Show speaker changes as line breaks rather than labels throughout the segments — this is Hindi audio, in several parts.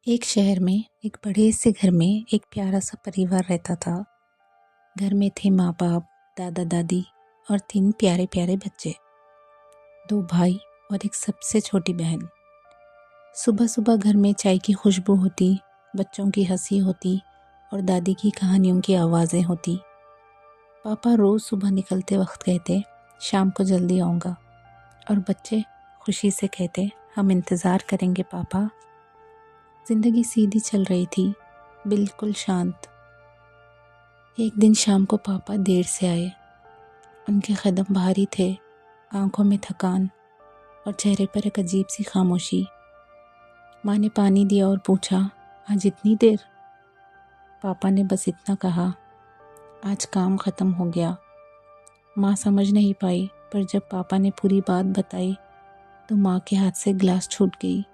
एक शहर में एक बड़े से घर में एक प्यारा सा परिवार रहता था। घर में थे माँ बाप, दादा दादी और 3 प्यारे प्यारे बच्चे, 2 भाई और एक सबसे छोटी बहन। सुबह सुबह घर में चाय की खुशबू होती, बच्चों की हंसी होती और दादी की कहानियों की आवाज़ें होती। पापा रोज़ सुबह निकलते वक्त कहते, शाम को जल्दी आऊँगा, और बच्चे खुशी से कहते, हम इंतज़ार करेंगे पापा। जिंदगी सीधी चल रही थी, बिल्कुल शांत। एक दिन शाम को पापा देर से आए। उनके कदम भारी थे, आंखों में थकान और चेहरे पर एक अजीब सी खामोशी। माँ ने पानी दिया और पूछा, आज इतनी देर? पापा ने बस इतना कहा, आज काम ख़त्म हो गया। माँ समझ नहीं पाई, पर जब पापा ने पूरी बात बताई तो माँ के हाथ से गिलास छूट गई।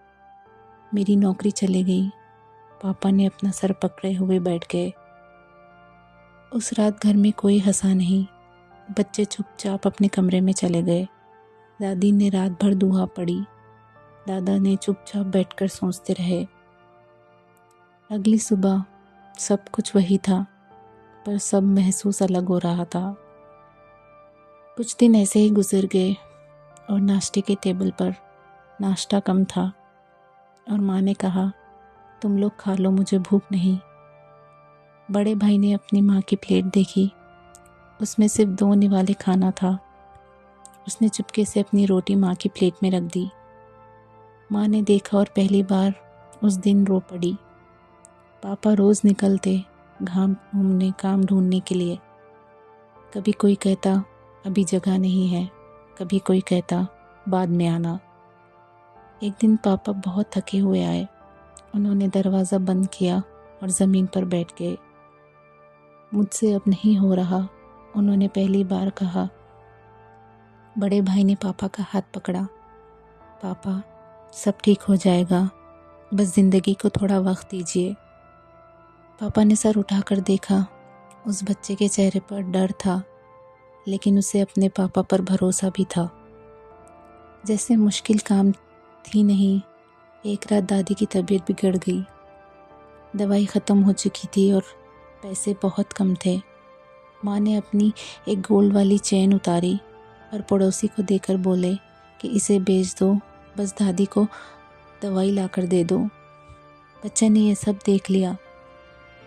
मेरी नौकरी चली गई। पापा ने अपना सर पकड़े हुए बैठ गए। उस रात घर में कोई हंसा नहीं। बच्चे चुपचाप अपने कमरे में चले गए। दादी ने रात भर दुआ पढ़ी। दादा ने चुपचाप बैठकर सोचते रहे। अगली सुबह सब कुछ वही था, पर सब महसूस अलग हो रहा था। कुछ दिन ऐसे ही गुजर गए और नाश्ते के टेबल पर नाश्ता कम था और माँ ने कहा, तुम लोग खा लो, मुझे भूख नहीं। बड़े भाई ने अपनी माँ की प्लेट देखी। उसमें सिर्फ 2 निवाले खाना था। उसने चुपके से अपनी रोटी माँ की प्लेट में रख दी। माँ ने देखा और पहली बार उस दिन रो पड़ी। पापा रोज़ निकलते घाम घूमने, काम ढूंढने के लिए। कभी कोई कहता, अभी जगह नहीं है, कभी कोई कहता, बाद में आना। एक दिन पापा बहुत थके हुए आए। उन्होंने दरवाज़ा बंद किया और ज़मीन पर बैठ गए। मुझसे अब नहीं हो रहा, उन्होंने पहली बार कहा। बड़े भाई ने पापा का हाथ पकड़ा। पापा, सब ठीक हो जाएगा, बस ज़िंदगी को थोड़ा वक्त दीजिए। पापा ने सर उठाकर देखा। उस बच्चे के चेहरे पर डर था, लेकिन उसे अपने पापा पर भरोसा भी था। जैसे मुश्किल काम थी नहीं। एक रात दादी की तबीयत बिगड़ गई। दवाई ख़त्म हो चुकी थी और पैसे बहुत कम थे। माँ ने अपनी एक गोल्ड वाली चेन उतारी और पड़ोसी को देकर बोले कि इसे बेच दो, बस दादी को दवाई लाकर दे दो। बच्चे ने ये सब देख लिया।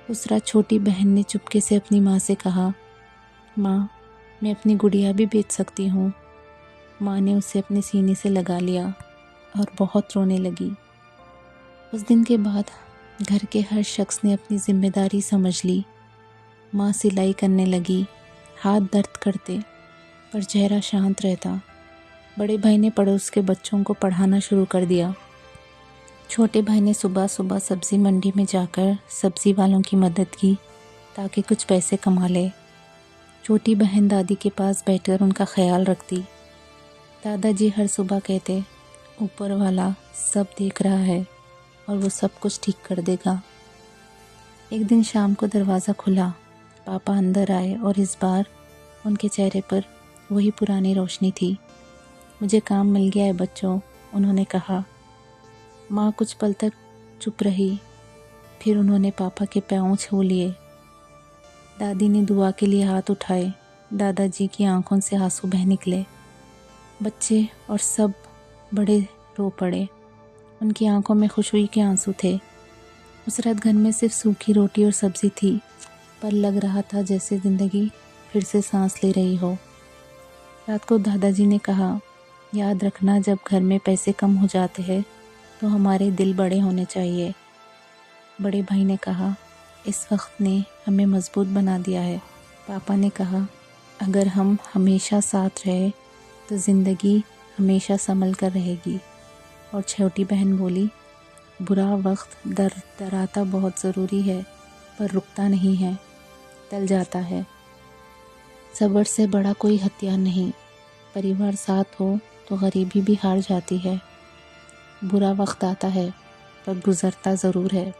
उस रात छोटी बहन ने चुपके से अपनी माँ से कहा, माँ, मैं अपनी गुड़िया भी बेच सकती हूँ। माँ ने उसे अपने सीने से लगा लिया और बहुत रोने लगी। उस दिन के बाद घर के हर शख्स ने अपनी जिम्मेदारी समझ ली। माँ सिलाई करने लगी। हाथ दर्द करते, पर चेहरा शांत रहता। बड़े भाई ने पड़ोस के बच्चों को पढ़ाना शुरू कर दिया। छोटे भाई ने सुबह सुबह सब्ज़ी मंडी में जाकर सब्ज़ी वालों की मदद की, ताकि कुछ पैसे कमा ले। छोटी बहन दादी के पास बैठकर उनका ख्याल रखती। दादाजी हर सुबह कहते, ऊपर वाला सब देख रहा है और वो सब कुछ ठीक कर देगा। एक दिन शाम को दरवाज़ा खुला। पापा अंदर आए और इस बार उनके चेहरे पर वही पुरानी रोशनी थी। मुझे काम मिल गया है बच्चों, उन्होंने कहा। माँ कुछ पल तक चुप रही, फिर उन्होंने पापा के पाँव छू लिए। दादी ने दुआ के लिए हाथ उठाए। दादाजी की आंखों से आंसू बह निकले। बच्चे और सब बड़े रो पड़े। उनकी आंखों में खुशी के आंसू थे। उस रात घर में सिर्फ सूखी रोटी और सब्ज़ी थी, पर लग रहा था जैसे ज़िंदगी फिर से सांस ले रही हो। रात को दादाजी ने कहा, याद रखना, जब घर में पैसे कम हो जाते हैं तो हमारे दिल बड़े होने चाहिए। बड़े भाई ने कहा, इस वक्त ने हमें मजबूत बना दिया है। पापा ने कहा, अगर हम हमेशा साथ रहे तो ज़िंदगी हमेशा संभल कर रहेगी। और छोटी बहन बोली, बुरा वक्त डराता बहुत ज़रूरी है, पर रुकता नहीं है, टल जाता है। सब्र से बड़ा कोई हथियार नहीं। परिवार साथ हो तो गरीबी भी हार जाती है। बुरा वक्त आता है, पर गुज़रता ज़रूर है।